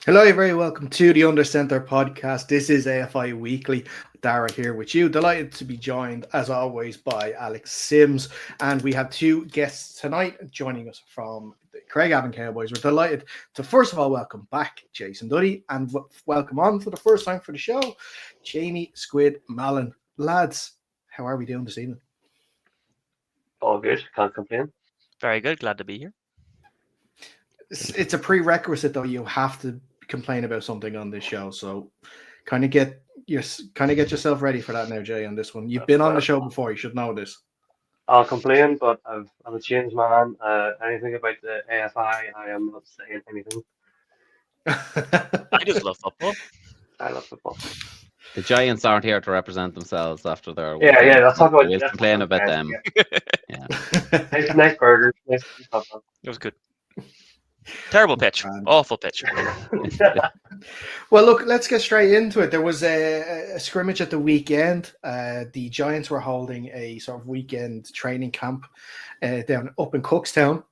Hello, you're very welcome to the Under Center podcast. This is AFI Weekly. Dara here with you. Delighted to be joined, as always, by Alex Sims. And we have two guests tonight joining us from the Craigavon Cowboys. We're delighted to, first of all, welcome back Jason Duddy and welcome on for the first time for the show, Jamie Squid Mallin. Lads, how are we doing this evening? All good, can't complain. Very good, glad to be here. It's a prerequisite, though. You have to complain about something on this show, so kind of get yourself ready for that now, Jay. On this one, you've been on the show before. You should know this. I'll complain, but I'm a changed man. Anything about the AFI, I am not saying anything. I just love football. I love football. The Giants aren't here to represent themselves after their Yeah. Let's talk about. We'll complain about them. Yeah. nice burgers. Nice football. It was good. Terrible pitch. Awful pitch. Well, look, let's get straight into it. There was a scrimmage at the weekend. The Giants were holding a sort of weekend training camp down up in Cookstown.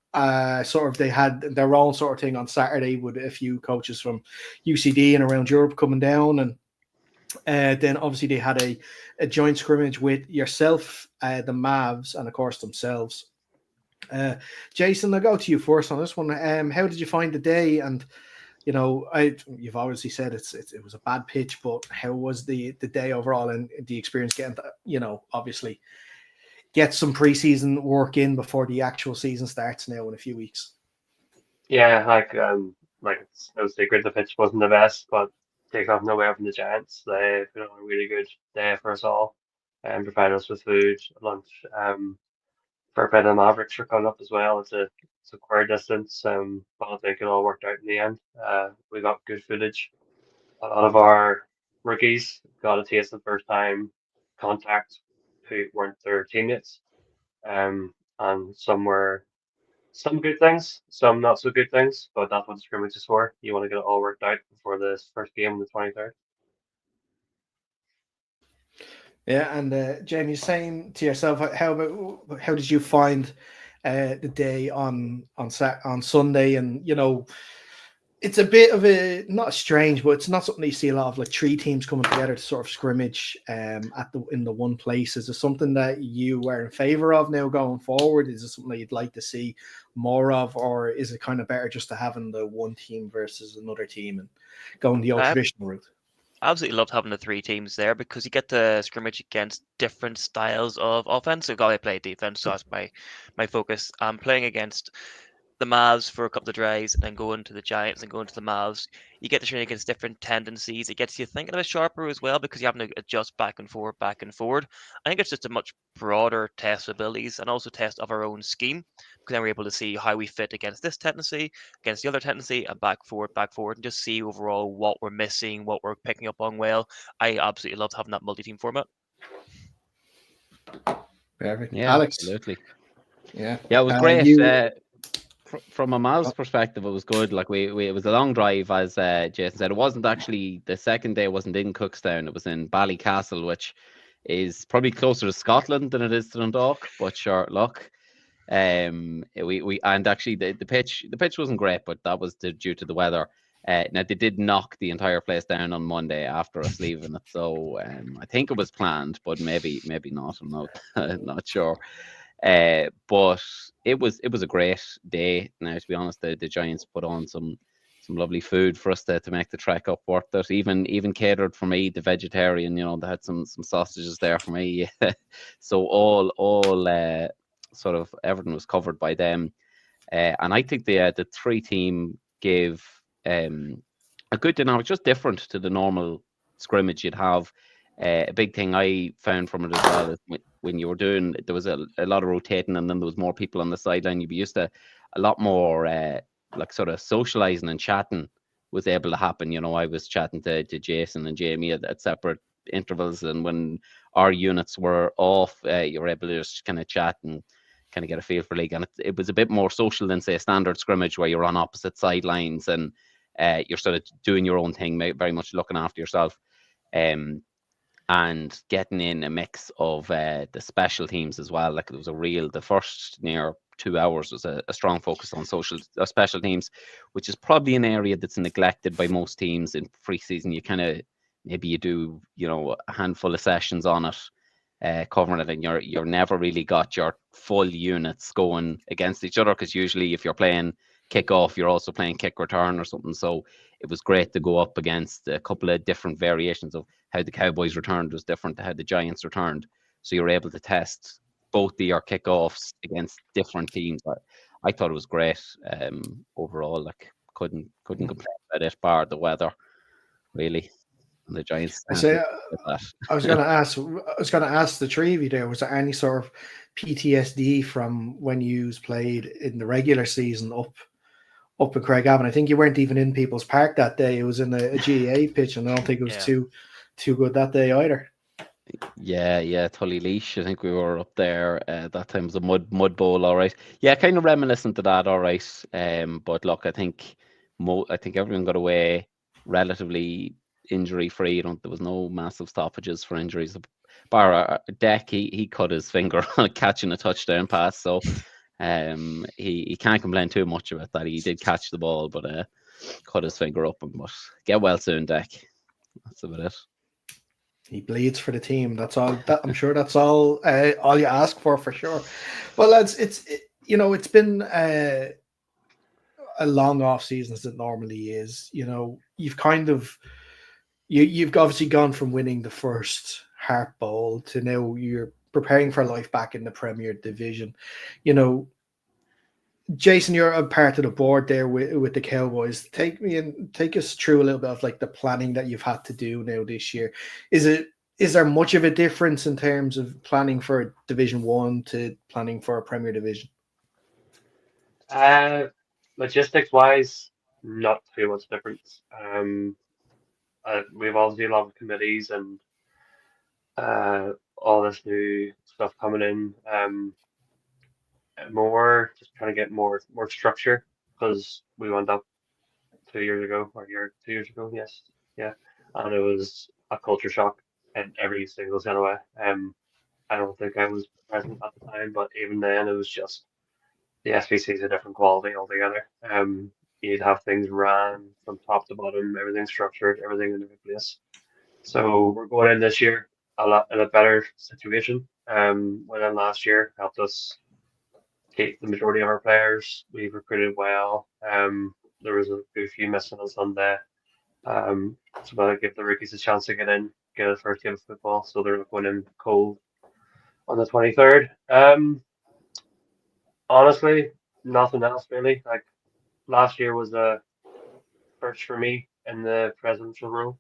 They had their own sort of thing on Saturday with a few coaches from UCD and around Europe coming down, and then obviously they had a joint scrimmage with yourself, the Mavs, and of course themselves. Jason, I'll go to you first on this one. How did you find the day? And you've obviously said it was a bad pitch, but how was the day overall and the experience getting obviously get some preseason work in before the actual season starts now in a few weeks? Yeah, it's no secret the pitch wasn't the best, but takes off nowhere from the Giants. They put on a really good day for us all and provided us with food, lunch. For a bit of Mavericks for coming up as well. It's a queer distance, but I think it all worked out in the end. We got good footage. A lot of our rookies got a taste of first time contact who weren't their teammates. And some good things, some not so good things, but that's what the scrimmage is for. You want to get it all worked out before this first game on the 23rd. Yeah, and Jamie, same to yourself. How did you find the day on Sunday? And it's a bit of a not strange, but it's not something you see a lot of, like three teams coming together to sort of scrimmage in the one place. Is it something that you are in favor of now going forward? Is it something that you'd like to see more of, or is it kind of better just to having the one team versus another team and going the old traditional route? I absolutely loved having the three teams there because you get to scrimmage against different styles of offense. So I play defense, so that's my focus. I'm playing against the Mavs for a couple of drives and then going to the Giants and going to the Mavs. You get to train against different tendencies. It gets you thinking a bit sharper as well because you have to adjust back and forward. I think it's just a much broader test of abilities and also test of our own scheme because then we're able to see how we fit against this tendency, against the other tendency, and back forward, and just see overall what we're missing, what we're picking up on well. I absolutely loved having that multi-team format. Perfect. Yeah, Alex. Absolutely. Yeah, it was great. From a Mavs perspective, it was good. Like it was a long drive, as Jason said. It wasn't actually the second day. Wasn't in Cookstown. It was in Ballycastle, which is probably closer to Scotland than it is to Dundalk. But sure, luck. We and actually the pitch wasn't great, but that was due to the weather. Now they did knock the entire place down on Monday after us leaving it, so I think it was planned, but maybe not. I'm not sure. But it was a great day. Now, to be honest, the Giants put on some lovely food for us to make the trek up worth it. Even catered for me, the vegetarian. They had some sausages there for me. So all sort of everything was covered by them. And I think the three team gave a good dynamic, just different to the normal scrimmage you'd have. A big thing I found from it as well is when you were doing, there was a lot of rotating and then there was more people on the sideline. You'd be used to a lot more like sort of socializing and chatting was able to happen. I was chatting to Jason and Jamie at separate intervals, and when our units were off, you were able to just kind of chat and kind of get a feel for league. And it was a bit more social than, say, a standard scrimmage where you're on opposite sidelines and you're sort of doing your own thing, very much looking after yourself. And getting in a mix of the special teams as well. Like it was the first near 2 hours was a strong focus on special teams, which is probably an area that's neglected by most teams in pre-season. You kind of maybe you do a handful of sessions on it, covering it, and you're never really got your full units going against each other, because usually if you're playing kickoff, you're also playing kick return or something. So it was great to go up against a couple of different variations of how the Cowboys returned was different to how the Giants returned. So you're able to test both of your kickoffs against different teams. I thought it was great overall. Like couldn't complain about it, bar the weather, really. And the Giants. I was going to ask the three of you there. Was there any sort of PTSD from when you played in the regular season up in Craigavon? I think you weren't even in People's Park that day. It was in a GAA pitch, and I don't think it was too good that day either. Yeah, Tully Leash. I think we were up there. That time was a mud bowl, all right. Yeah, kind of reminiscent to that, all right. But look, I think everyone got away relatively injury free. There was no massive stoppages for injuries. Bar Deck, he cut his finger on catching a touchdown pass, so he can't complain too much about that. He did catch the ball, but cut his finger up. But get well soon, Deck. That's about it. He bleeds for the team. That's all. I'm sure that's all you ask for sure. Well, lads, it's been a long off season as it normally is. You've kind of you've obviously gone from winning the first Harp Bowl to now you're preparing for life back in the Premier Division. Jason, you're a part of the board there with the Cowboys. Take us through a little bit of like the planning that you've had to do now this year. Is there much of a difference in terms of planning for Division 1 to planning for a Premier Division? Logistics wise, not too much difference. We've obviously a lot of committees and all this new stuff coming in. More just trying to get more structure, because we went up 2 years ago, or 2 years ago, yes, yeah, and it was a culture shock in every single set of way. I don't think I was present at the time, but even then, it was just the SBC is a different quality altogether. You'd have things ran from top to bottom, everything structured, everything in the right place. So we're going in this year in a better situation. Winning last year helped us keep the majority of our players. We've recruited well. There was a good few missing on Sunday. So that'll give the rookies a chance to get in, get a first game of football. So they're going in cold on the 23rd. Honestly, nothing else really. Like last year was a first for me in the presidential role.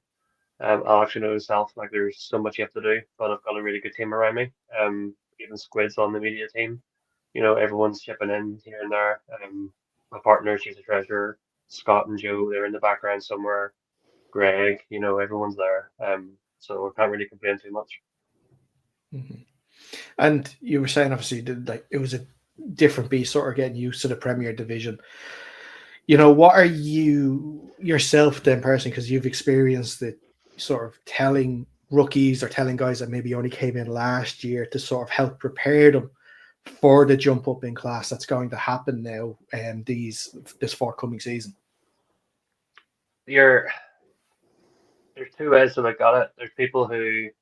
I'll actually know myself, like there's so much you have to do, but I've got a really good team around me. Even Squid's on the media team. Everyone's chipping in here and there. My partner, she's a treasurer. Scott and Joe, they're in the background somewhere. Greg, everyone's there. So I can't really complain too much. Mm-hmm. And you were saying obviously that it was a different beast, sort of getting used to the Premier Division. What are you yourself then personally, because you've experienced it, sort of telling rookies or telling guys that maybe only came in last year to sort of help prepare them for the jump up in class that's going to happen now and this forthcoming season? There's two ways to look at it. There's people who you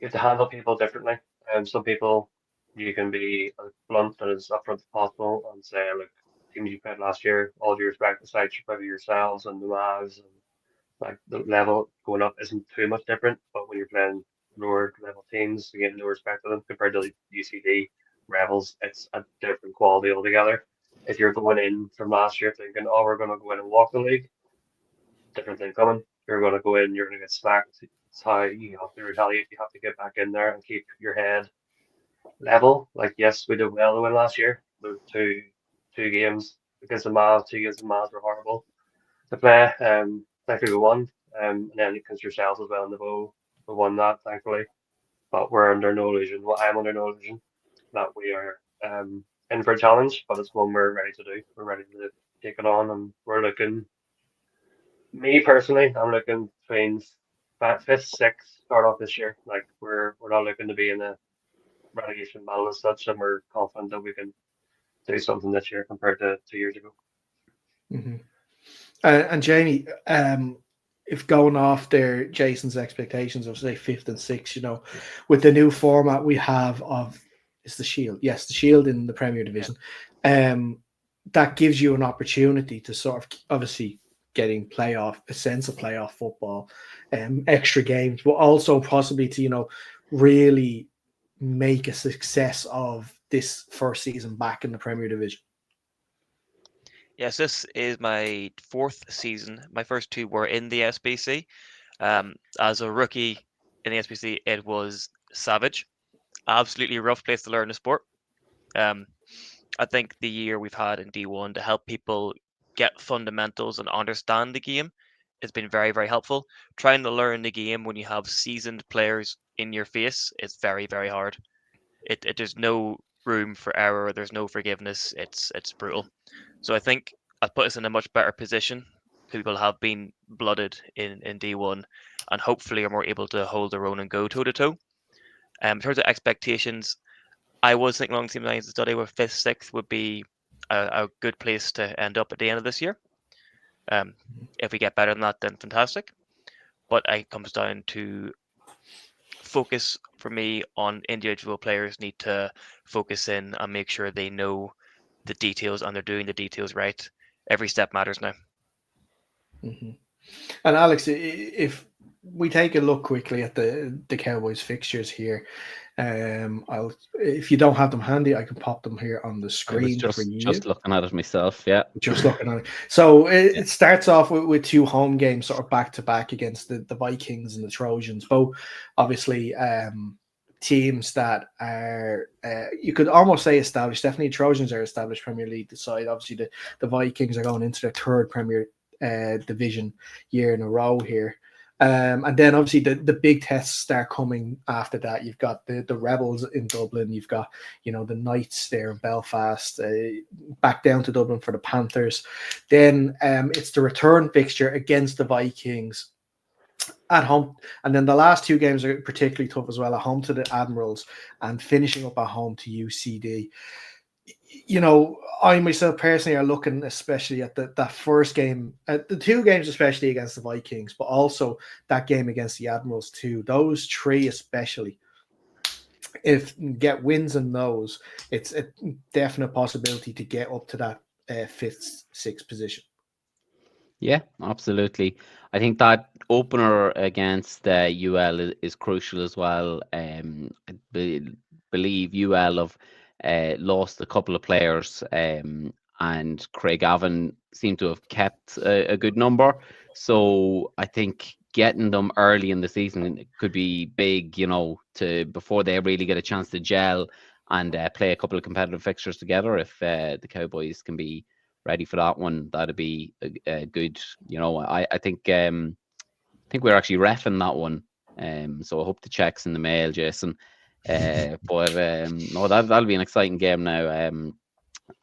have to handle people differently. Some people you can be as blunt and as upfront as possible and say, look, teams you played last year, all due respect, the sides you play yourselves and the Mavs, and like the level going up isn't too much different. But when you're playing lower level teams, you get no respect to them compared to UCD, Rebels. It's a different quality altogether. If you're going in from last year thinking, oh, we're going to go in and walk the league, different thing coming. You're going to go in, you're going to get smacked. It's how you have to retaliate. You have to get back in there and keep your head level. Like, yes, we did well to win last year. There were two games against the Mavs. 2 games the Mavs were horrible to play. Thankfully we won. And then against yourselves as well in the bowl, we won that thankfully. But we're under no illusion. Well, I'm under no illusion that we are in for a challenge, but it's one we're ready to do. We're ready to take it on, and we're looking. Me personally, I'm looking between 5th, 6th start off this year. Like we're not looking to be in a relegation battle as such, and we're confident that we can do something this year compared to 2 years ago. Mm-hmm. And Jamie, if going off there, Jason's expectations of say 5th and 6th, with the new format we have of the Shield, yes, the Shield in the Premier Division, that gives you an opportunity to sort of obviously getting a sense of playoff football, extra games, but also possibly to really make a success of this first season back in the Premier Division. Yes, this is my 4th season. My first 2 were in the SBC. As a rookie in the SBC, it was savage. Absolutely rough place to learn the sport. I think the year we've had in D1 to help people get fundamentals and understand the game has been very, very helpful. Trying to learn the game when you have seasoned players in your face is very, very hard. There's no room for error. There's no forgiveness. It's brutal. So I think I've put us in a much better position. People have been blooded in D1 and hopefully are more able to hold their own and go toe to toe. In terms of expectations, I was thinking along the same lines as Duddy, where 5th, 6th would be a good place to end up at the end of this year. If we get better than that, then fantastic. But it comes down to focus for me on individual players need to focus in and make sure they know the details and they're doing the details right. Every step matters now. Mm-hmm. And Alex, if we take a look quickly at the Cowboys fixtures here, if you don't have them handy, I can pop them here on the screen for you. Just looking at it myself, yeah. Just looking at it. So it starts off with 2 home games sort of back to back against the Vikings and the Trojans. Both obviously teams that are you could almost say established. Definitely Trojans are established Premier League side. Obviously the Vikings are going into their 3rd Premier Division year in a row here. And then obviously the big tests start coming after that. You've got the Rebels in Dublin. You've got, the Knights there in Belfast, back down to Dublin for the Panthers. Then it's the return fixture against the Vikings at home. And then the last 2 games are particularly tough as well, at home to the Admirals and finishing up at home to UCD. I myself personally are looking especially at that first game, the 2 games especially against the Vikings, but also that game against the Admirals too. Those 3 especially, if get wins in those, it's a definite possibility to get up to that 5th, 6th position. Yeah, absolutely. I think that opener against UL is crucial as well. I believe UL have lost a couple of players, and Craigavon seemed to have kept a good number. So I think getting them early in the season could be big, to before they really get a chance to gel and play a couple of competitive fixtures together. If the Cowboys can be ready for that one, that'd be a good. I think we're actually reffing that one. So I hope the check's in the mail, Jason. But no, that'll be an exciting game now,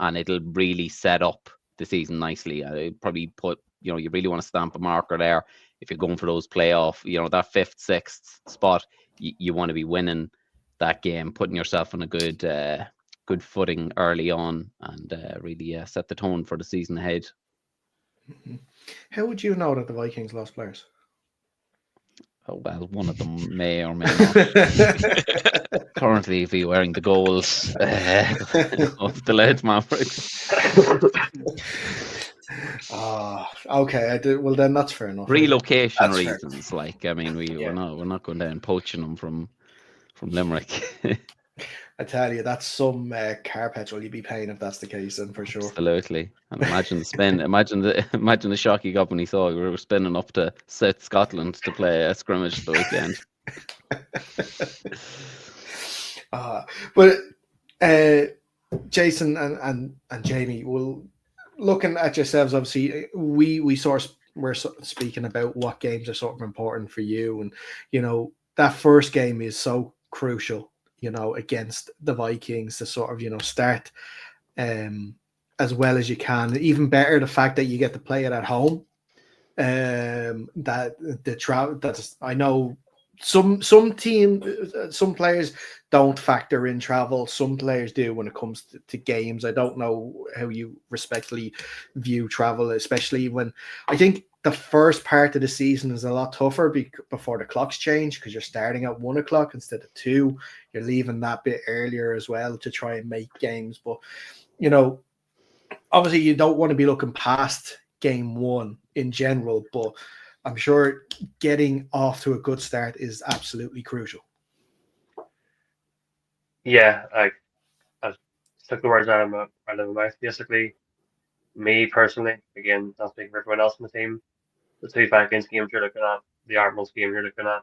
and it'll really set up the season nicely. I probably put, you really want to stamp a marker there if you're going for those playoff, that 5th, 6th spot. You want to be winning that game, putting yourself on a good footing early on, and really set the tone for the season ahead. Mm-hmm. How would you know that the Vikings lost players? Oh, well, one of them may or may not currently be wearing the goals of the Leeds Mavericks. Okay. I did. Well, then that's fair enough. Relocation reasons, we're not going down poaching them from Limerick. I tell you, that's some car petrol you'd be paying if that's the case, then for sure. Absolutely. And imagine the spin. Imagine the shock he got when he saw we were spinning up to South Scotland to play a scrimmage the weekend. But Jason and Jamie, looking at yourselves, obviously, we're speaking about what games are sort of important for you, and that first game is so crucial. Against the Vikings to sort of, start as well as you can. Even better, the fact that you get to play it at home. That the travel, I know some players don't factor in travel. Some players do when it comes to games. I don't know how you respectfully view travel, especially when I think the first part of the season is a lot tougher before the clocks change, because you're starting at 1 o'clock instead of 2. You're leaving that bit earlier as well to try and make games. But, you know, obviously you don't want to be looking past game 1 in general, but I'm sure getting off to a good start is absolutely crucial. Yeah, I took the words out of my mouth. Basically, me personally, again, not speaking for everyone else in the team, the 2 Vikings games you're looking at, the Armals game you're looking at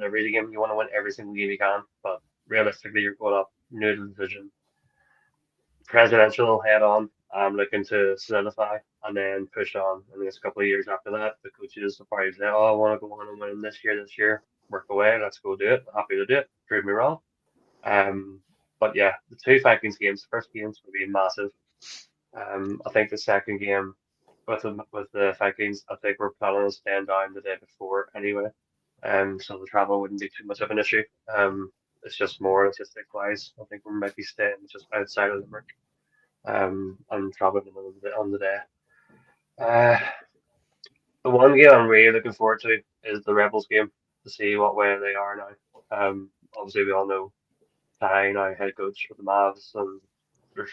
every game. You want to win every single game you can, but realistically, you're going up new to the division. Presidential head on. I'm looking to solidify and then push on in the next couple of years after that. The coaches will probably say, "Oh, I want to go on and win this year. Work away. Let's go do it. Happy to do it. Prove me wrong." But yeah, the 2 Vikings games, the first games will be massive. I think the second game with the Vikings, I think we're planning on staying down the day before anyway. So the travel wouldn't be too much of an issue. It's just more logistic wise. I think we might be staying just outside of Limerick. And traveling on the day. The one game I'm really looking forward to is the Rebels game, to see what way they are now. Obviously we all know Ty now head coach of the Mavs, and there's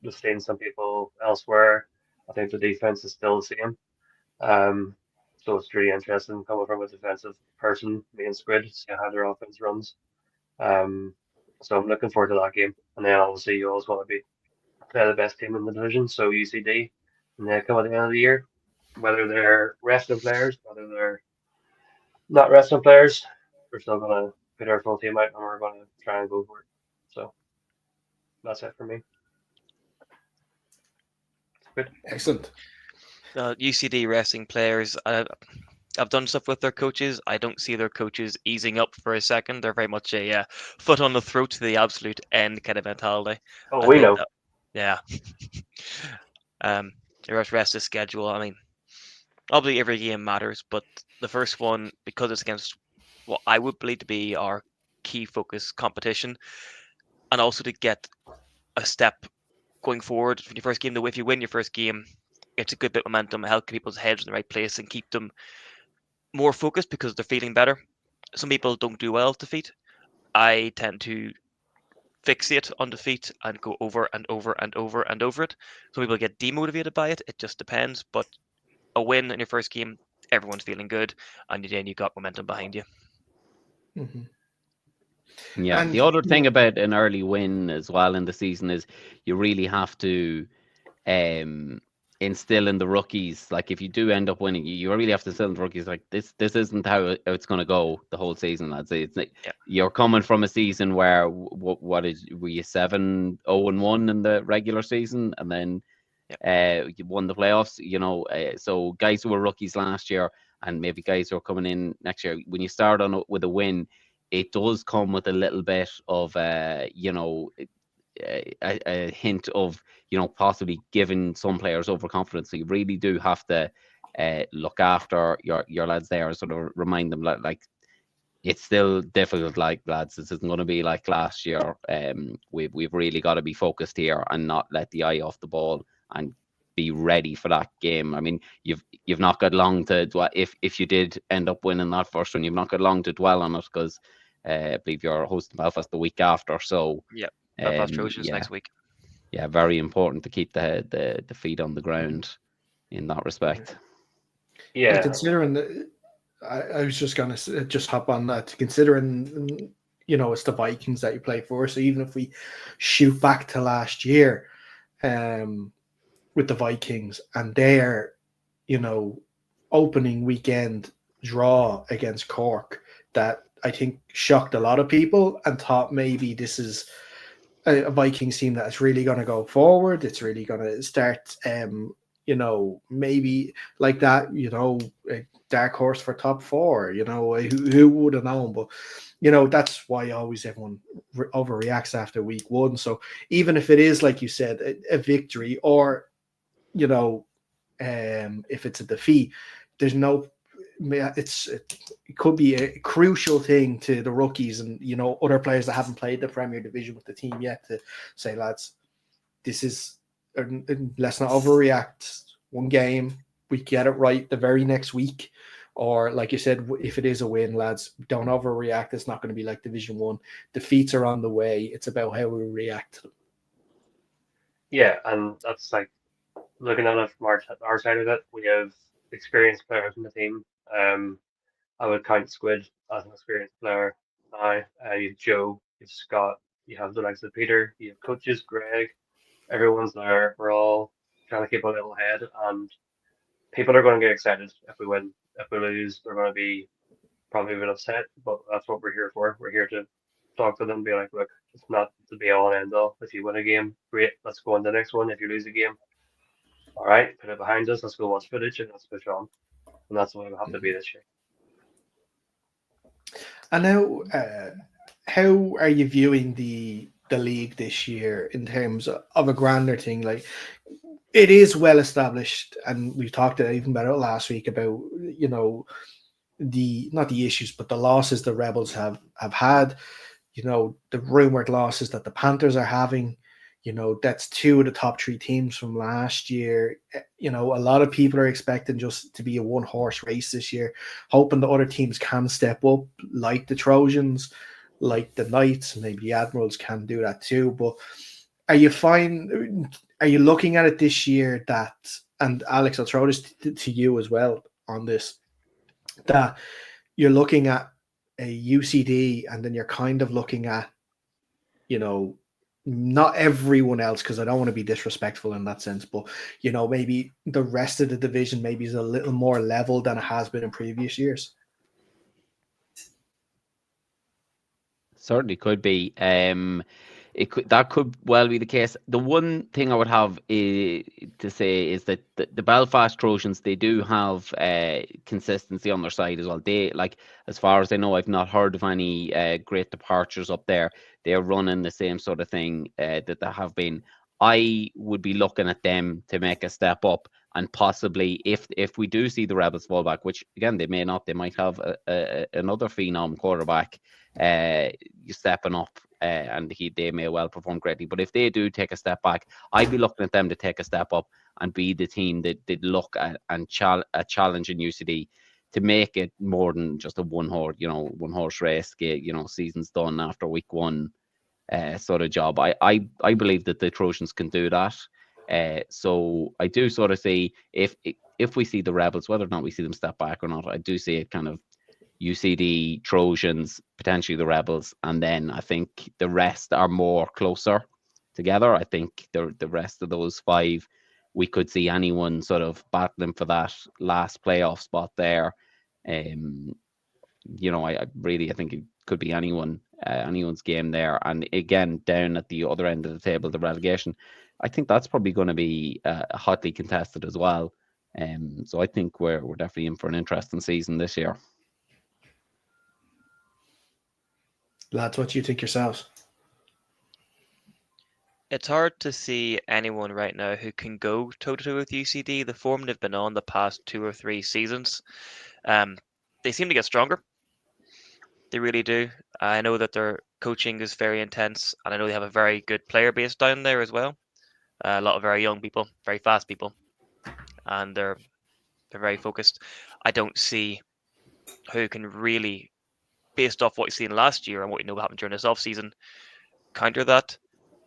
just seeing some people elsewhere. I think the defense is still the same. So it's really interesting coming from a defensive person, me and Squid, to see how their offense runs. So I'm looking forward to that game. And then obviously you always want to be play the best team in the division, so UCD, and they come at the end of the year, whether they're resting players, whether they're not resting players, we're still going to put our full team out and we're going to try and go for it. So that's it for me. Good. Excellent. UCD resting players. I've done stuff with their coaches. I don't see their coaches easing up for a second. They're very much a foot on the throat to the absolute end kind of mentality. Oh, we know. Yeah. The rest of schedule. I mean, obviously every game matters, but the first one, because it's against what I would believe to be our key focus competition, and also to get a step going forward from your first game. If you win your first game, it's a good bit of momentum, help keep people's heads in the right place and keep them more focused because they're feeling better. Some people don't do well with defeat. I tend to fixate on defeat and go over and over and over and over it. Some people get demotivated by it. It just depends. But a win in your first game, everyone's feeling good, and then you got momentum behind you. Mm-hmm. Yeah, and the other thing about an early win as well in the season is you really have to instill in the rookies. Like if you do end up winning, you really have to instill in the rookies like this isn't how it's going to go the whole season, lads. It's like you're coming from a season where were you 7-0-1 in the regular season, and then you won the playoffs. You know, so guys who were rookies last year and maybe guys who are coming in next year, when you start on with a win, it does come with a little bit of you know, a hint of, you know, possibly giving some players overconfidence. So you really do have to look after your lads there, sort of remind them like it's still difficult, like lads, this isn't going to be like last year. We've really got to be focused here and not let the eye off the ball and be ready for that game. I mean, you've not got long to dwell. If you did end up winning that first one, you've not got long to dwell on it, because I believe you're hosting Belfast the week after. So Belfast Trojans next week. Yeah, very important to keep the feet on the ground in that respect. Yeah, and considering I was just gonna just hop on that. Considering, you know, it's the Vikings that you play for, so even if we shoot back to last year, with the Vikings and their, you know, opening weekend draw against Cork, that I think shocked a lot of people and thought maybe this is a Vikings team that is really going to go forward. It's really going to start, you know, maybe like that, you know, a dark horse for top 4, you know, who would have known? But, you know, that's why always everyone overreacts after week 1. So even if it is, like you said, a victory, or, you know, if it's a defeat, there's no it could be a crucial thing to the rookies and other players that haven't played the Premier Division with the team yet to say, lads, this is let's not overreact. One game, we get it right the very next week, or like you said, if it is a win, lads, don't overreact. It's not going to be like Division 1. Defeats are on the way. It's about how we react to them. Yeah, and that's like looking at it from our side of it. We have experienced players in the team. I would count Squid as an experienced player now. You have Joe, you have Scott, you have the likes of Peter, you have coaches, Greg. Everyone's there. We're all trying to keep a level head, and people are going to get excited if we win. If we lose, they're going to be probably a bit upset, but that's what we're here for. We're here to talk to them, and be like, look, it's not to be all and end all. If you win a game, great, let's go on to the next one. If you lose a game, all right, put it behind us, let's go watch footage and let's push on. And that's what it'll have to be this year. And now, how are you viewing the league this year in terms of a grander thing? Like, it is well established, and we've talked even about it last week about not the issues, but the losses the Rebels have had. The rumored losses that the Panthers are having. That's 2 of the top 3 teams from last year. A lot of people are expecting just to be a one-horse race this year, hoping the other teams can step up, like the Trojans, like the Knights, maybe the Admirals can do that too. But are you looking at it this year that, and Alex, I'll throw this to you as well on this, that you're looking at a UCD and then you're kind of looking at, not everyone else, because I don't want to be disrespectful in that sense, but maybe the rest of the division maybe is a little more level than it has been in previous years. Certainly could be. That could well be the case. The one thing I would have to say is that the Belfast Trojans, they do have consistency on their side as well. They, like, as far as I know, I've not heard of any great departures up there. They're running the same sort of thing that they have been. I would be looking at them to make a step up, and possibly if we do see the Rebels fall back, which again they may not, they might have another phenom quarterback stepping up, and they may well perform greatly. But if they do take a step back, I'd be looking at them to take a step up and be the team that did look at and challenge in UCD to make it more than just a one horse race. Season's done after week 1 sort of job. I believe that the Trojans can do that. So I do sort of see if we see the Rebels, whether or not we see them step back or not, I do see it kind of UCD, Trojans, potentially the Rebels, and then I think the rest are more closer together. I think the rest of those 5, we could see anyone sort of battling for that last playoff spot there. I think it could be anyone's game there. And again, down at the other end of the table, the relegation, I think that's probably going to be hotly contested as well. So I think we're definitely in for an interesting season this year. Lads, what do you think yourselves? It's hard to see anyone right now who can go toe-to-toe with UCD. The form they've been on the past 2 or 3 seasons, they seem to get stronger. They really do. I know that their coaching is very intense, and I know they have a very good player base down there as well. A lot of very young people, very fast people, and they're very focused. I don't see who can really, based off what you've seen last year and what you know happened during this off-season, counter that.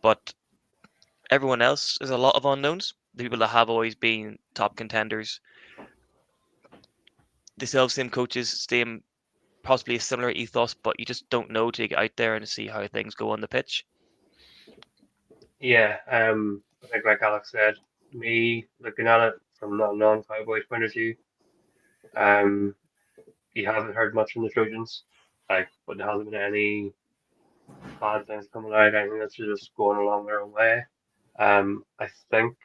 But everyone else is a lot of unknowns. The people that have always been top contenders, they still have the same coaches, same possibly a similar ethos, but you just don't know till you get out there and see how things go on the pitch. Yeah, I think like Alex said, me looking at it from a non-Cowboys point of view, you haven't heard much from the Trojans, but there hasn't been any bad things coming out. I think that's just going along their own way. I think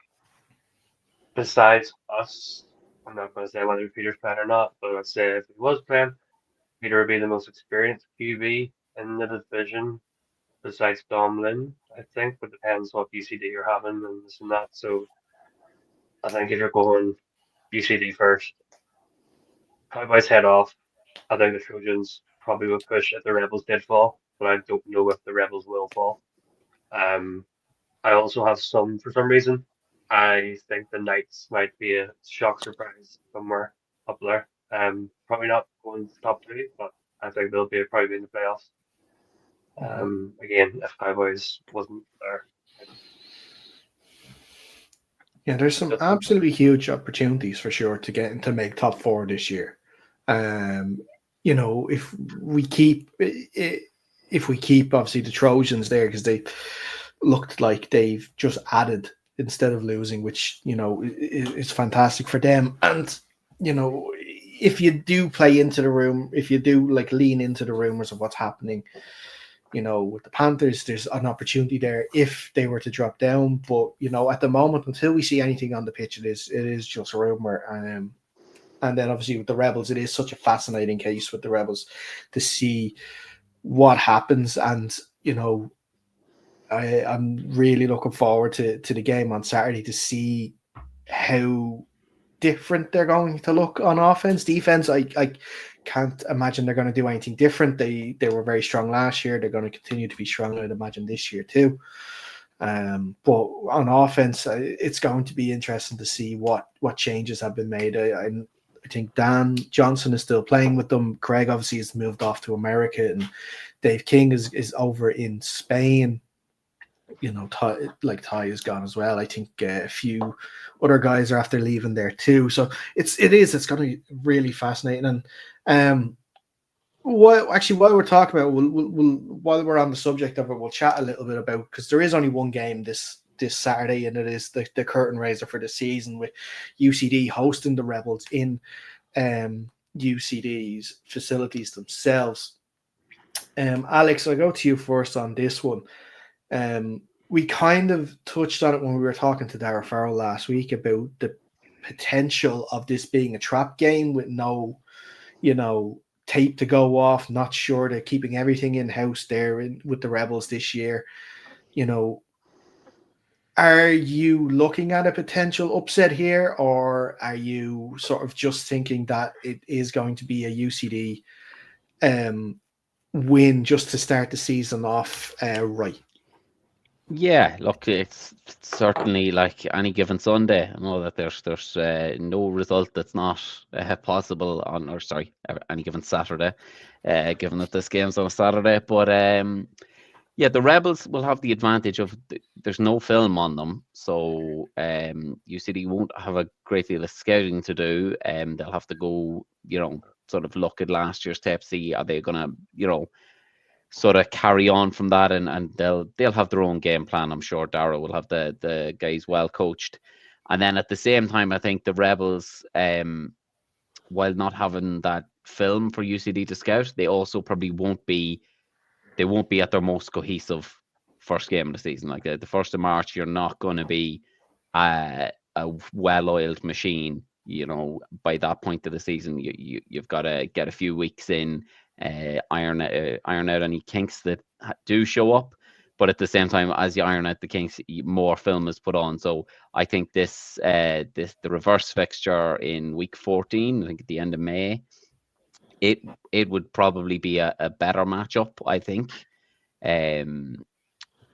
besides us, I'm not going to say whether Peter's playing or not, but I'd say if he was playing, Peter would be the most experienced QB in the division besides Dom Lynn, I think, but depends what UCD you're having and this and that. So I think if you're going UCD first, Cowboys head off. I think the Trojans probably would push if the Rebels did fall, but I don't know if the Rebels will fall. I also have for some reason, I think the Knights might be a shock surprise somewhere up there. Probably not going top three, but I think they'll probably be in the playoffs. Again, if Cowboys wasn't there. Yeah, there's some absolutely huge opportunities for sure to get into make top four this year. If we keep obviously the Trojans there, because they looked like they've just added instead of losing, which is fantastic for them. And if you do play into the room, if you do lean into the rumors of what's happening, with the Panthers, there's an opportunity there if they were to drop down. But at the moment, until we see anything on the pitch, it is just rumor. And then obviously with the Rebels, it is such a fascinating case with the Rebels to see what happens. And I'm really looking forward to the game on Saturday to see how different they're going to look on offense. Defense, I can't imagine they're going to do anything different. They were very strong last year. They're going to continue to be strong, I'd imagine, this year too. But on offense, it's going to be interesting to see what changes have been made. I think Dan Johnson is still playing with them. Craig obviously has moved off to America, and Dave King is over in Spain. Ty is gone as well. I think a few other guys are after leaving there too. So it's going to be really fascinating. And while we're talking about, we'll while we're on the subject of it, we'll chat a little bit about, because there is only one game this Saturday, and it is the curtain raiser for the season, with UCD hosting the Rebels in UCD's facilities themselves. Alex, I'll go to you first on this one. We kind of touched on it when we were talking to Dara Farrell last week about the potential of this being a trap game with no, tape to go off. Not sure they're keeping everything in house there with the Rebels this year. Are you looking at a potential upset here, or are you sort of just thinking that it is going to be a UCD win just to start the season off right? Yeah, look, it's certainly like any given Sunday. I know that there's no result that's not possible on, or sorry, any given Saturday, given that this game's on a Saturday. But yeah, the Rebels will have the advantage of there's no film on them, so UCD won't have a great deal of scouting to do. They'll have to go, sort of look at last year's tape, see are they gonna, sort of carry on from that, and they'll have their own game plan. I'm sure Dara will have the guys well coached. And then at the same time, I think the Rebels, while not having that film for UCD to scout, they also probably won't be at their most cohesive first game of the season. Like the 1st of March, you're not going to be a well-oiled machine. By that point of the season, you've got to get a few weeks in, iron out any kinks that do show up. But at the same time, as you iron out the kinks, more film is put on. So I think the reverse fixture in week 14, I think at the end of May, it would probably be a better matchup, I think.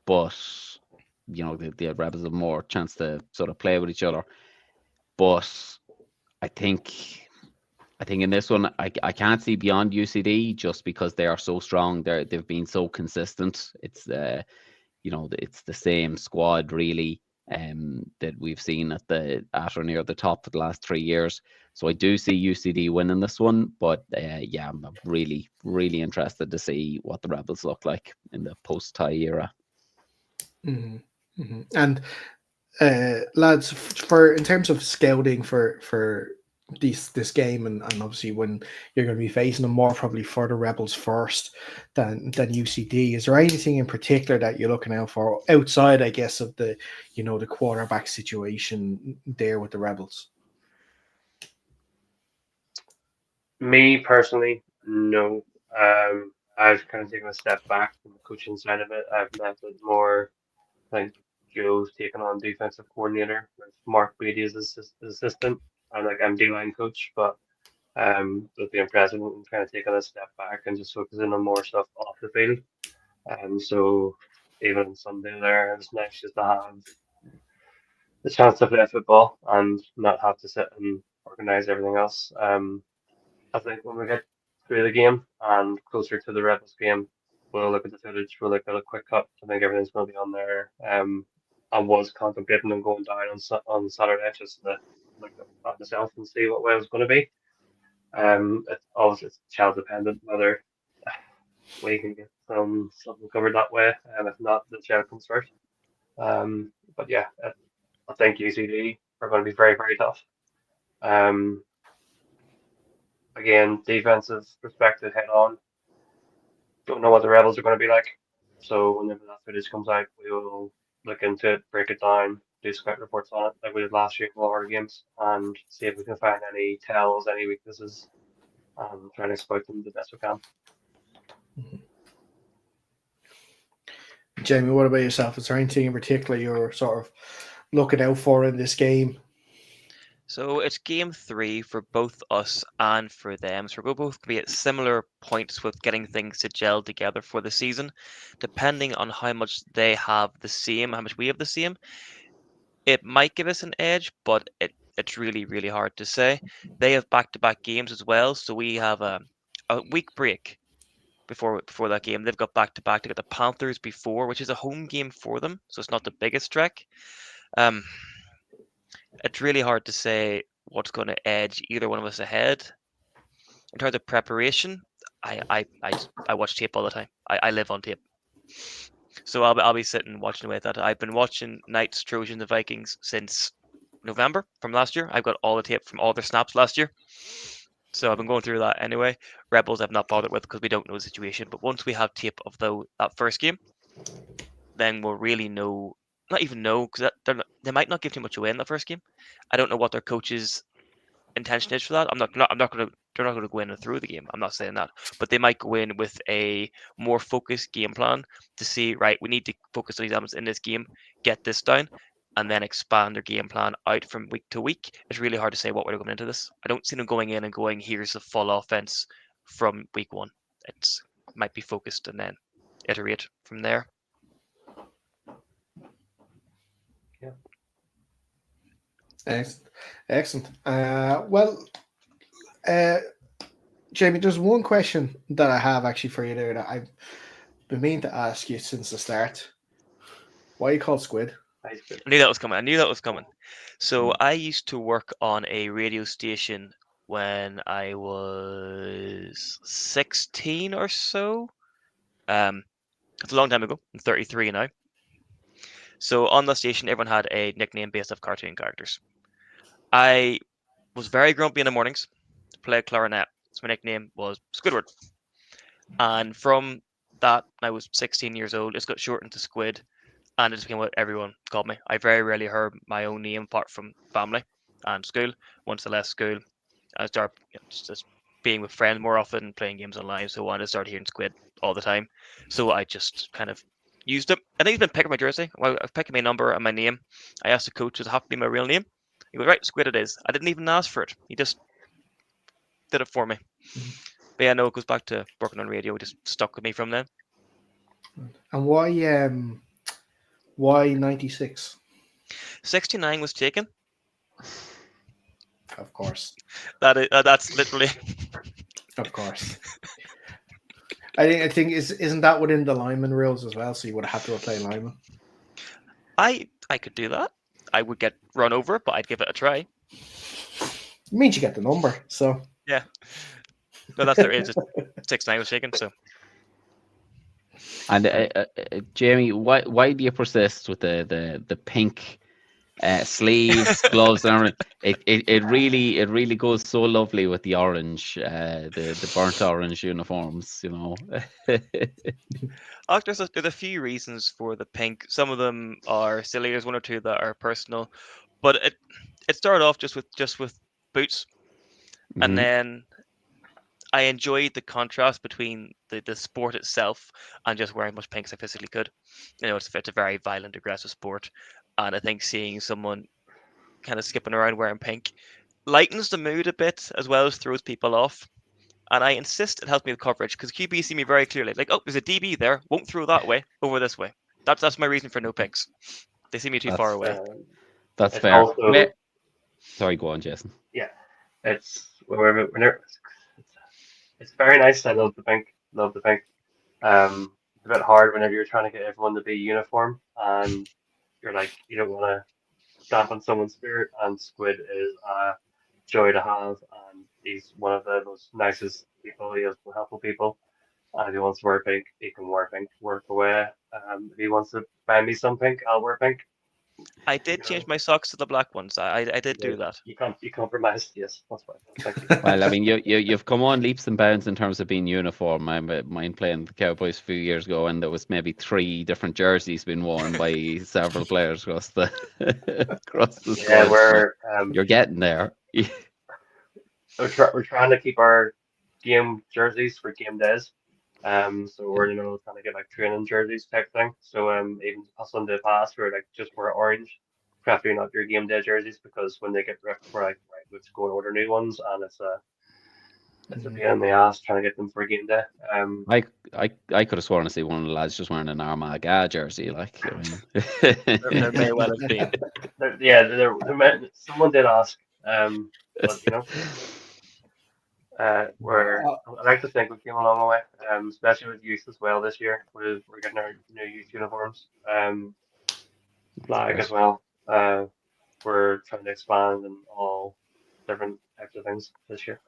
But the Rebels have more chance to sort of play with each other. But I think in this one, I can't see beyond UCD just because they are so strong. They've been so consistent. It's it's the same squad really that we've seen at or near the top for the last 3 years. So I do see UCD winning this one, but yeah, I'm really, really interested to see what the Rebels look like in the post-tie era. Mm-hmm. Mm-hmm. And lads, in terms of scouting for this game, and obviously when you're going to be facing them more probably for the Rebels first than UCD, is there anything in particular that you're looking out for outside, I guess, of the the quarterback situation there with the Rebels? Me personally, no. I've kind of taken a step back from the coaching side of it. I've met with more, like, Joe's taken on defensive coordinator, with Mark Beatty as assistant. I'm D-line coach, but with being president and kind of taking a step back and just focusing on more stuff off the field. So even on Sunday there, it was nice just to have the chance to play football and not have to sit and organise everything else. I think when we get through the game and closer to the Rebels game, we'll look at the footage, we'll look at a quick cut. I think everything's going to be on there. I was contemplating on going down on Saturday just to look at myself and see what way it was going to be. It's obviously it's child dependent whether we can get something covered that way, and if not, the child comes first. But yeah, I think UCD are going to be very, very tough. Um, Again, defensive perspective head on. Don't know what the Rebels are going to be like. So whenever that footage comes out, we will look into it, break it down, do scout reports on it, like we did last year in all our games, and see if we can find any tells, any weaknesses, and try and exploit them the best we can. Jamie, what about yourself? Is there anything in particular you're sort of looking out for in this game? So it's game 3 for both us and for them. So we're both going to be at similar points with getting things to gel together for the season. Depending on how much they have the same, how much we have the same, it might give us an edge, but it's really, really hard to say. They have back-to-back games as well, so we have a week break before that game. They've got back-to-back to get the Panthers before, which is a home game for them, so it's not the biggest trek. It's really hard to say what's going to edge either one of us ahead. In terms of preparation, I watch tape all the time. I live on tape. So I'll be sitting watching away at that. I've been watching Knights, Trojans, and Vikings since November from last year. I've got all the tape from all their snaps last year. So I've been going through that anyway. Rebels I've not bothered with because we don't know the situation. But once we have tape of that first game, then we'll really know. Not even know, because they might not give too much away in that first game. I don't know what their coach's intention is for that. They're not going to go in and through the game. I'm not saying that, but they might go in with a more focused game plan to see, right, we need to focus on these elements in this game, get this down, and then expand their game plan out from week to week. It's really hard to say what we're going into this. I don't see them going in and going, here's the full offense from week 1. It might be focused and then iterate from there. Excellent. Jamie, there's one question that I have actually for you there that I've been meaning to ask you since the start. Why are you called Squid? I knew that was coming. So I used to work on a radio station when I was 16 or so. It's a long time ago. I'm 33 now. So on that station, everyone had a nickname based off cartoon characters. I was very grumpy in the mornings to play clarinet. So my nickname was Squidward. And from that, I was 16 years old. It's got shortened to Squid. And it just became what everyone called me. I very rarely heard my own name apart from family and school. Once I left school, I started just being with friends more often, playing games online. So I wanted to start hearing Squid all the time. So I just kind of used it. I think he's been picking my jersey. Well, I've picked my number and my name. I asked the coach, does it have to be my real name? He goes, right, Squid it is. I didn't even ask for it. He just did it for me. But yeah, no, it goes back to working on radio. It just stuck with me from then. And why 96? 69 was taken. Of course. That's literally. Of course. I think isn't that within the lineman rules as well? So you would have to play lineman. I could do that. I would get run over, but I'd give it a try. It means you get the number, so yeah. No, that's there is. 69 was taken, so. And Jamie, why do you persist with the pink sleeves, gloves, and everything? It really goes so lovely with the orange, the burnt orange uniforms, you know. There's a few reasons for the pink. Some of them are silly. There's one or two that are personal, but it started off just with boots, and then I enjoyed the contrast between the sport itself and just wearing as much pink as I physically could. You know, it's a very violent, aggressive sport, and I think seeing someone kind of skipping around wearing pink lightens the mood a bit as well as throws people off. And I insist it helps me with coverage because QB see me very clearly. Like, oh, there's a DB there. Won't throw that way. Over this way. That's my reason for no picks. They see me too far away. That's It's fair. also Sorry, go on, Jason. it's whenever it's very nice. I love the pink. Love the pink. It's a bit hard whenever you're trying to get everyone to be uniform and you're like you don't want to dampen someone's spirit. And Squid is a joy to have, and he's one of the most nicest people. He is helpful people. And if he wants to wear pink, he can wear pink. Work away. If he wants to buy me some pink, I'll wear pink. I did change my socks to the black ones. I did do that. You compromised. Yes, that's fine. Thank you. Well, I mean, you've come on leaps and bounds in terms of being uniform. I mind playing the Cowboys a few years ago, and there was maybe 3 different jerseys being worn by several players across the squad. Yeah, you're getting there. we're trying to keep our game jerseys for game days. So we're in the middle of trying to get like training jerseys type thing. So even us on the past, we're like just wear orange, preferably not your game day jerseys because when they get ripped, we're like right, let's go and order new ones, and it's a pain in the ass trying to get them for game day. I could have sworn to see one of the lads just wearing an Armagh jersey, like. I mean. There may well have been. Someone did ask, but you know. I like to think we came a long way, especially with youth as well this year. We're getting our new youth uniforms, flag as well. We're trying to expand in all different types of things this year.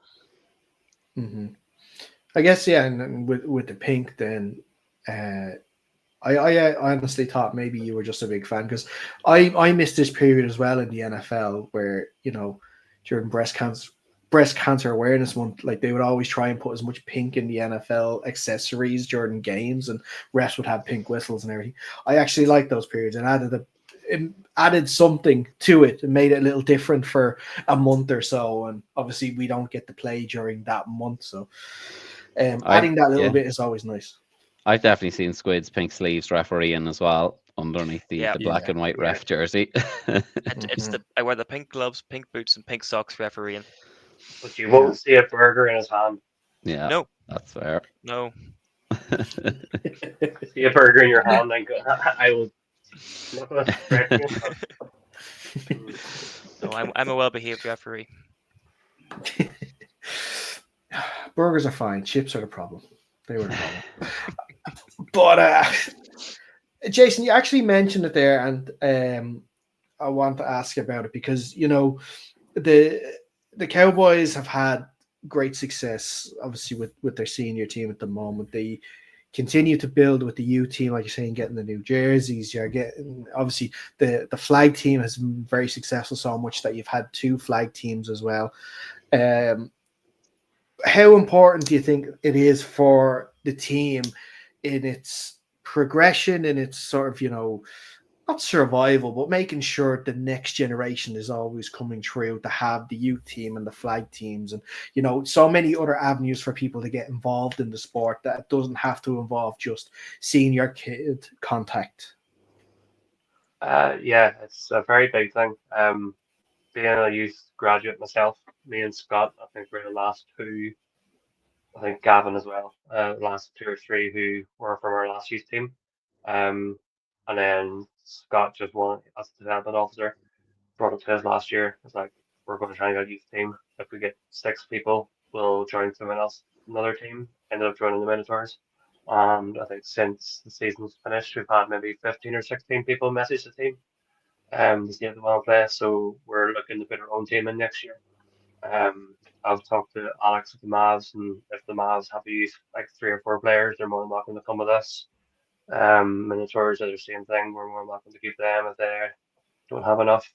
Mm-hmm. I guess and with the pink, then I honestly thought maybe you were just a big fan because I missed this period as well in the NFL where during breast cancer awareness month, like they would always try and put as much pink in the NFL accessories during games, and refs would have pink whistles and everything. I actually liked those periods and added something to it and made it a little different for a month or so. And obviously we don't get to play during that month, so adding that little bit is always nice. I've definitely seen Squid's pink sleeves refereeing as well underneath the black and white ref jersey. It's I wear the pink gloves, pink boots, and pink socks refereeing. But you won't see a burger in his hand. Yeah, no, that's fair. No. See a burger in your hand, and I will. No, I'm a well-behaved referee. Burgers are fine. Chips are the problem. They were the problem. But Jason, you actually mentioned it there, and I want to ask about it because the Cowboys have had great success, obviously with their senior team at the moment. They continue to build with the U team, like you're saying, getting the new jerseys. You're getting obviously the flag team has been very successful so much that you've had 2 flag teams as well. How important do you think it is for the team in its progression, in its sort of, not survival, but making sure the next generation is always coming through to have the youth team and the flag teams and, so many other avenues for people to get involved in the sport that doesn't have to involve just senior kid contact? Yeah, it's a very big thing. Being a youth graduate myself, me and Scott, I think we're the last 2, I think Gavin as well, last 2 or 3 who were from our last youth team. And then Scott just won as a development officer, brought it to us last year. It's like, we're going to try and get a youth team. If we get 6 people, we'll join someone else, another team, ended up joining the Minotaurs. And I think since the season's finished, we've had maybe 15 or 16 people message the team to see if they want to play. So we're looking to put our own team in next year. I've talked to Alex at the Mavs, and if the Mavs have a youth like 3 or 4 players, they're more than welcome to come with us. Minotaurs are the same thing. We're more welcome to keep them if they don't have enough.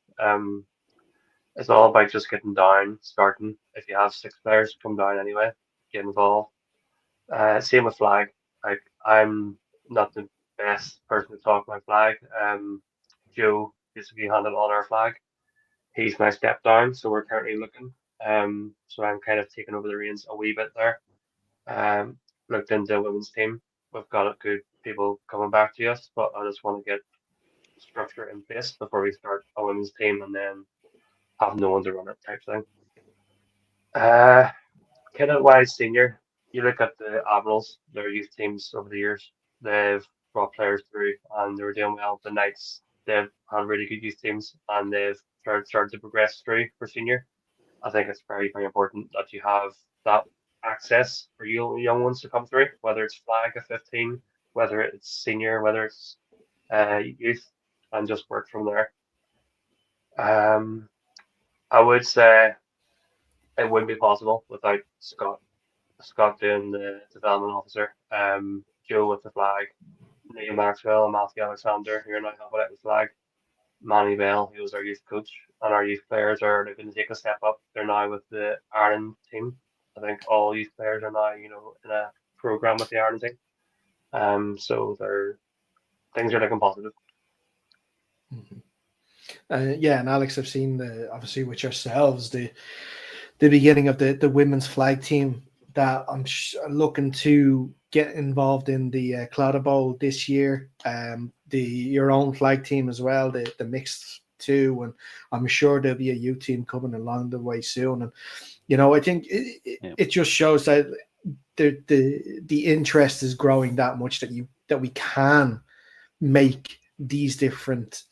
It's all about just getting down, starting. If you have 6 players, come down anyway, get involved. Same with flag. Like, I'm not the best person to talk about flag. Joe basically handled all our flag. He's my step down, so we're currently looking. So I'm kind of taking over the reins a wee bit there. Looked into a women's team. We've got good people coming back to us, but I just want to get structure in place before we start a women's team and then have no one to run it type thing. Kennett-wise senior, you look at the Admirals, their youth teams over the years, they've brought players through and they were doing well. The Knights, they've had really good youth teams and they've started to progress through for senior. I think it's very, very important that you have that access for you young ones to come through, whether it's flag at 15, whether it's senior, whether it's youth, and just work from there. Um, I would say it wouldn't be possible without Scott doing the development officer, Joe with the flag, Neil Maxwell and Matthew Alexander, who are now helping out with flag, Manny Bell, who was our youth coach, and our youth players are looking to take a step up. They're now with the Ireland team. I think all youth players are now, in a program with the Ireland team. So things are looking positive. Yeah, and Alex, I've seen obviously with yourselves the beginning of the women's flag team that I'm looking to get involved in the Cloud Bowl this year. Your own flag team as well, the mixed two, and I'm sure there'll be a youth team coming along the way soon. And I think it just shows that the interest is growing that much that we can make these different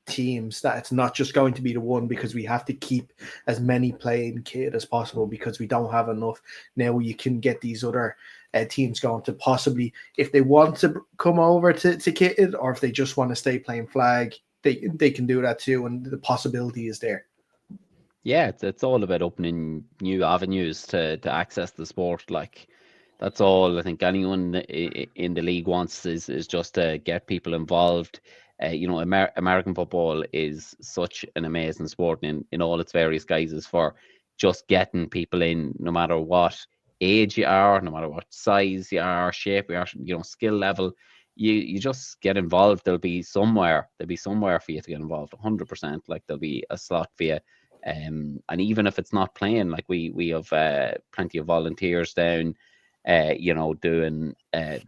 teams, that it's not just going to be the one, because we have to keep as many playing kid as possible because we don't have enough. Now you can get these other teams going to possibly, if they want to come over to kid, or if they just want to stay playing flag, they can do that too, and the possibility is there. Yeah, it's all about opening new avenues to access the sport. Like, that's all I think anyone in the league wants is just to get people involved. American football is such an amazing sport in all its various guises for just getting people in, no matter what age you are, no matter what size you are, shape you are, skill level. You just get involved. There'll be somewhere for you to get involved. 100%. Like, there'll be a slot for you. And even if it's not playing, like we have plenty of volunteers down, doing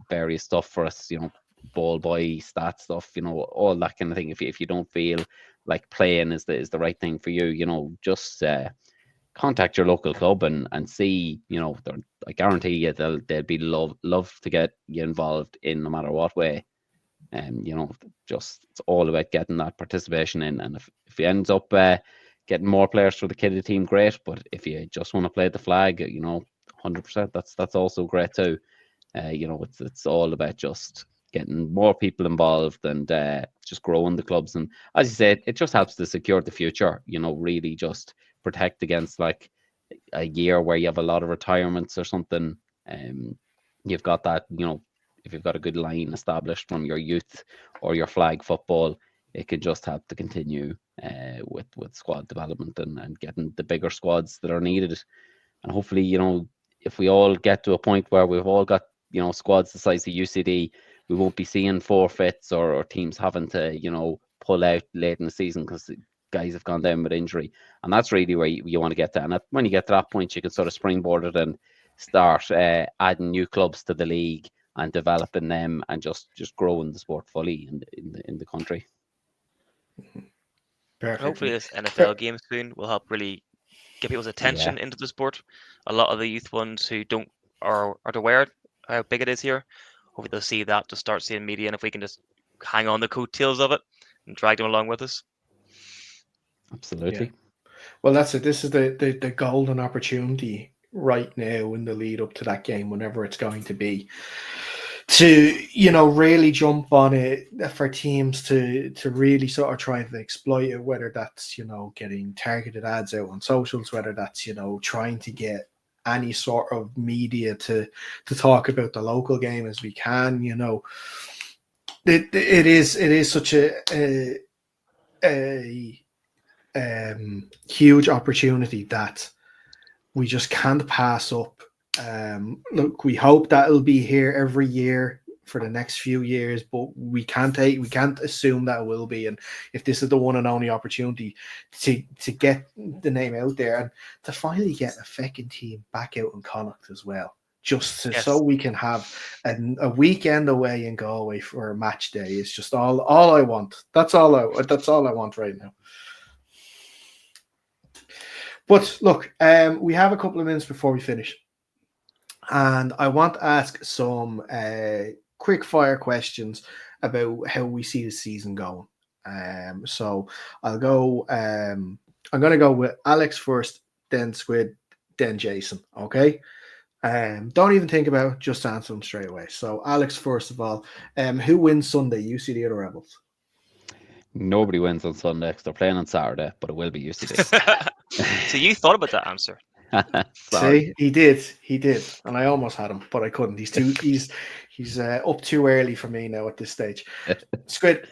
various stuff for us, ball boy, stat stuff, all that kind of thing. If you don't feel like playing is the right thing for you, just contact your local club and see, I guarantee you they'll be love to get you involved in no matter what way. And just it's all about getting that participation in. And if you ends up getting more players for the kiddie team, great. But if you just want to play the flag, 100%, that's also great too. It's all about just getting more people involved and just growing the clubs. And as you said, it just helps to secure the future. Really just protect against like a year where you have a lot of retirements or something. You've got that. If you've got a good line established from your youth or your flag football, it could just help to continue with squad development and getting the bigger squads that are needed. And hopefully, if we all get to a point where we've all got, squads the size of UCD, we won't be seeing forfeits or teams having to, pull out late in the season because guys have gone down with injury. And that's really where you want to get to. And when you get to that point, you can sort of springboard it and start adding new clubs to the league and developing them and just growing the sport fully in the country. Perfect. Hopefully this NFL game soon will help really get people's attention into the sport. A lot of the youth ones who aren't aware how big it is here, hopefully they'll see that to start seeing media, and if we can just hang on the coattails of it and drag them along with us. Absolutely. Yeah. Well, that's it. This is the golden opportunity right now in the lead up to that game, whenever it's going to be, to really jump on it for teams to really sort of try to exploit it, whether that's getting targeted ads out on socials, whether that's trying to get any sort of media to talk about the local game as we can. It is such a huge opportunity that we just can't pass up. Look, we hope that it'll be here every year for the next few years, but we can't assume that it will be. And if this is the one and only opportunity to get the name out there and to finally get a fucking team back out in Connacht as well, so we can have a weekend away in Galway for a match day, is just all I want. That's all I want right now. But look, we have a couple of minutes before we finish, and I want to ask some quick fire questions about how we see the season going. So I'll go. I'm going to go with Alex first, then Squid, then Jason. Okay. Don't even think about it, just answer them straight away. So Alex, first of all, who wins Sunday, UCD or the Rebels? Nobody wins on Sunday 'cause they're playing on Saturday, but it will be UCD. So you thought about that answer. Sorry. See, he did, and I almost had him, but I couldn't. He's up too early for me now at this stage. Squid,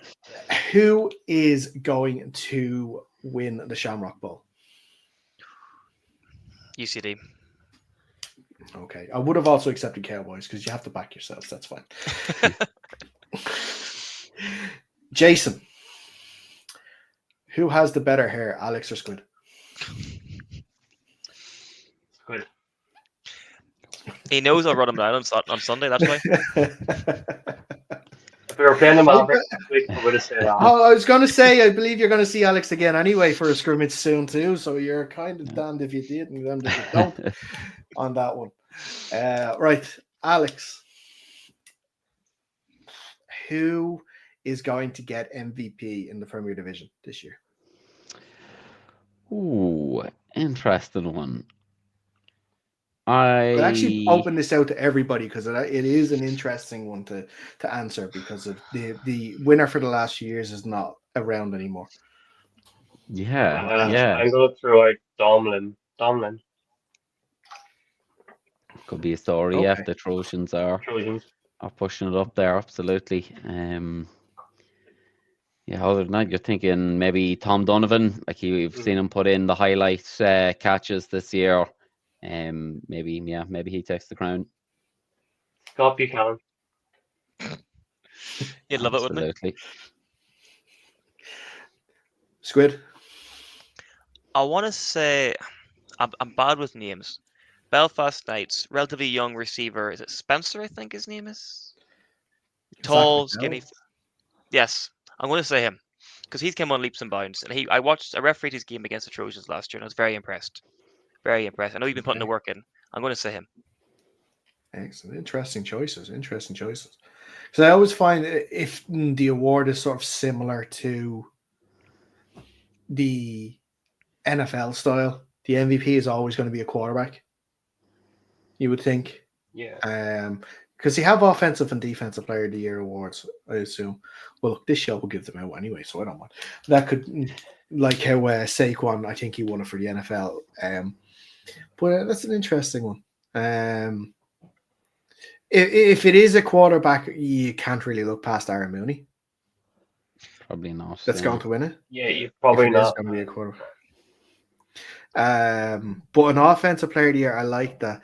who is going to win the Shamrock Bowl? UCD. Okay, I would have also accepted Cowboys because you have to back yourselves. That's fine. Jason, who has the better hair, Alex or Squid? Good. He knows I'll run him down on Sunday. That's why. If we were playing the Mavericks this week, I would have said that. Oh, I was going to say, I believe you're going to see Alex again anyway for a scrimmage soon too. So you're kind of damned if you did and damned if you don't on that one. Right, Alex, who is going to get MVP in the Premier Division this year? Ooh, interesting one. I'll actually open this out to everybody because it is an interesting one to answer because of the winner for the last few years is not around anymore. Yeah. I'm going through like Domlin. Could be a story. Okay. Yeah, the Trojans are pushing it up there. Absolutely. Yeah, other than that, you're thinking maybe Tom Donovan. Like we've seen him put in the highlight catches this year. Maybe he takes the crown. Scott Buchanan. You'd love it, wouldn't you? Absolutely. Squid. I want to say I'm bad with names. Belfast Knights, relatively young receiver. Is it Spencer? I think his name is. Tall, skinny. Yes, I'm going to say him because he's come on leaps and bounds. And I refereed his game against the Trojans last year, and I was very impressed. Very impressed. I know you've been putting the work in. I'm going to say him. Excellent. Interesting choices. So I always find if the award is sort of similar to the NFL style, the MVP is always going to be a quarterback. You would think. Yeah. Because you have offensive and defensive player of the year awards, I assume. Well, look, this show will give them out anyway, so I don't mind. That could, like how Saquon, I think he won it for the NFL. But that's an interesting one. If it is a quarterback, you can't really look past Aaron Mooney. Probably not. That's going to win it. Yeah, you probably not. Going to be a quarterback. But an offensive player of the year, I like that.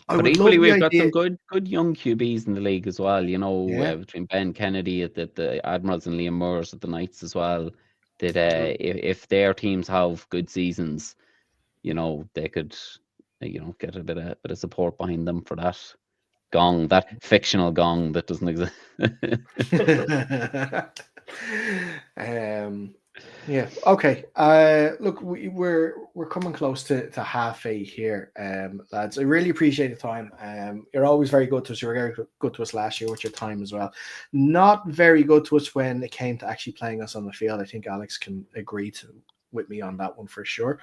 But equally, we've got some good young QBs in the league as well. You know, between Ben Kennedy at the Admirals and Liam Moores at the Knights as well. That if their teams have good seasons, you know, they could, get a bit of support behind them for that gong, that fictional gong that doesn't exist. Yeah. Okay. Look, we're coming close to half 8 here, lads. I really appreciate the time. You're always very good to us. You were very good to us last year with your time as well. Not very good to us when it came to actually playing us on the field. I think Alex can agree with me on that one for sure.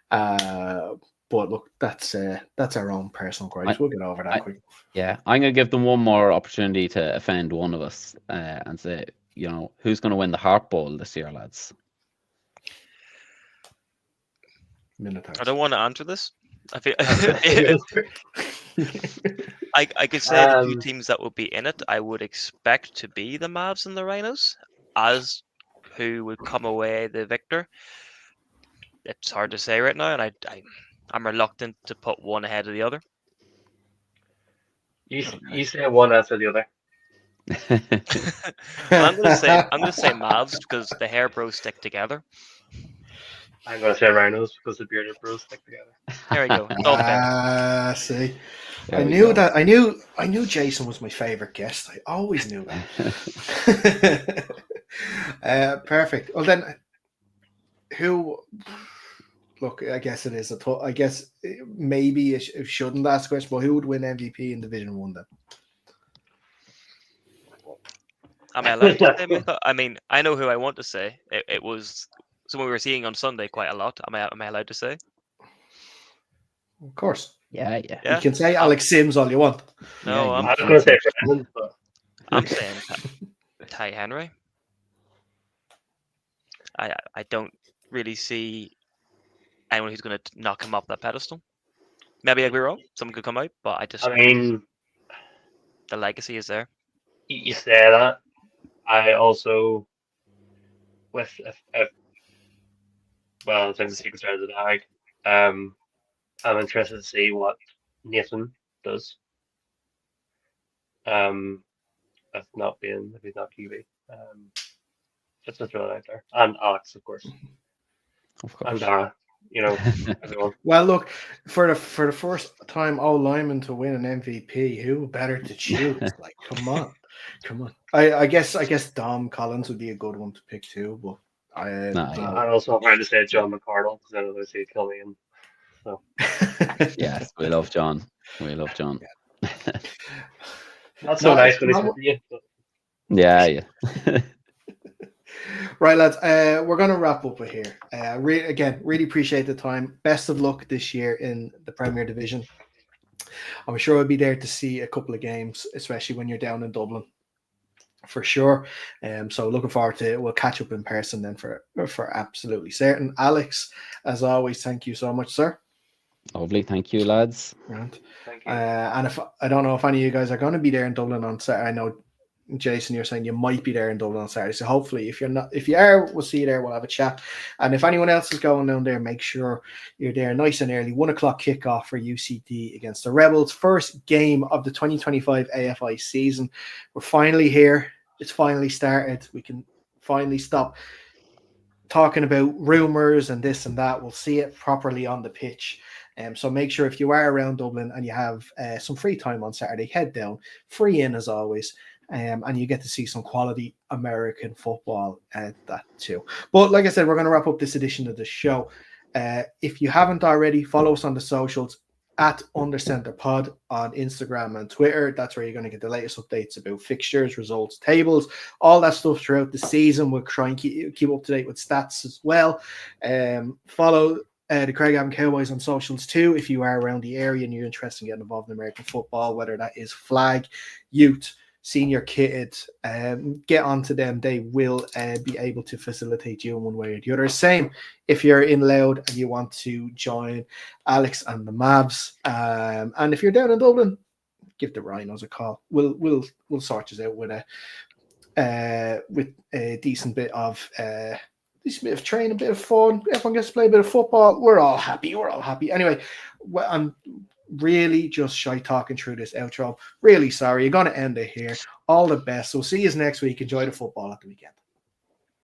But look, that's our own personal gripes. We'll get over that quick. Yeah, I'm gonna give them one more opportunity to offend one of us and say, who's going to win the Harp Bowl this year, lads? I don't want to answer this. I feel I could say the two teams that would be in it. I would expect to be the Mavs and the Rhinos, as who would come away the victor. It's hard to say right now, and I'm reluctant to put one ahead of the other. You say one after the other. Well, I'm gonna say Mavs because the hair bros stick together. I'm gonna say Rhinos because the bearded bros stick together. There we go. It's all depends. See, I knew that. I knew Jason was my favorite guest. I always knew that. Perfect. Well then, who? Look, I guess it is I guess maybe it shouldn't ask the question, but who would win MVP in Division 1 then? Am I allowed to say my thought? I mean, I know who I want to say. It was someone we were seeing on Sunday quite a lot. Am I allowed to say? Of course. Yeah. You can say Alex Sims all you want. No, Yeah, I was going to say Brennan, but I'm saying Ty Henry. I don't really see anyone who's going to knock him off that pedestal. Maybe I'd be wrong. Someone could come out, but I mean, the legacy is there. you say that. I also, with well, it's in the secret side of the bag. I'm interested to see what Nathan does. If he's not QB. Just throw it out there, and Alex, of course, and Dara. Everyone. Well, look, for the first time all lineman to win an MVP, who better to choose? Like, come on. I guess Dom Collins would be a good one to pick too, but I also trying to say John McCardle because I know they say kill me, and so Yes, we love John. Not so nice when he's with you. But... Yeah. Right, lads. We're going to wrap up with here. Again, really appreciate the time. Best of luck this year in the Premier Division. I'm sure I'll be there to see a couple of games, especially when you're down in Dublin, for sure. So looking forward to it. We'll catch up in person then for absolutely certain. Alex, as always, thank you so much, sir. Lovely, thank you, lads. Thank you. And if I don't know if any of you guys are going to be there in Dublin on Saturday. I know, Jason, you're saying you might be there in Dublin on Saturday. So hopefully, if you are, we'll see you there. We'll have a chat. And if anyone else is going down there, make sure you're there nice and early. 1:00 kickoff for UCD against the Rebels. First game of the 2025 AFI season. We're finally here. It's finally started. We can finally stop talking about rumors and this and that. We'll see it properly on the pitch. So make sure if you are around Dublin and you have some free time on Saturday, head down. Free in as always. And you get to see some quality American football at that too. But like I said, we're going to wrap up this edition of the show. If you haven't already, follow us on the socials at UndercenterPod on Instagram and Twitter. That's where you're going to get the latest updates about fixtures, results, tables, all that stuff throughout the season. We'll try and keep up to date with stats as well. Follow the Craigavon Cowboys on socials too if you are around the area and you're interested in getting involved in American football, whether that is flag, youth, senior kitted, get onto them. They will be able to facilitate you in one way or the other. Same if you're in Loud and you want to join Alex and the Mavs. And if you're down in Dublin, give the Rhinos a call. We'll sort you out with a decent bit of training, a bit of fun. Everyone gets to play a bit of football. We're all happy. Anyway, I'm really just shy talking through this outro. Really sorry. You're going to end it here. All the best. So see you next week. Enjoy the football at the weekend.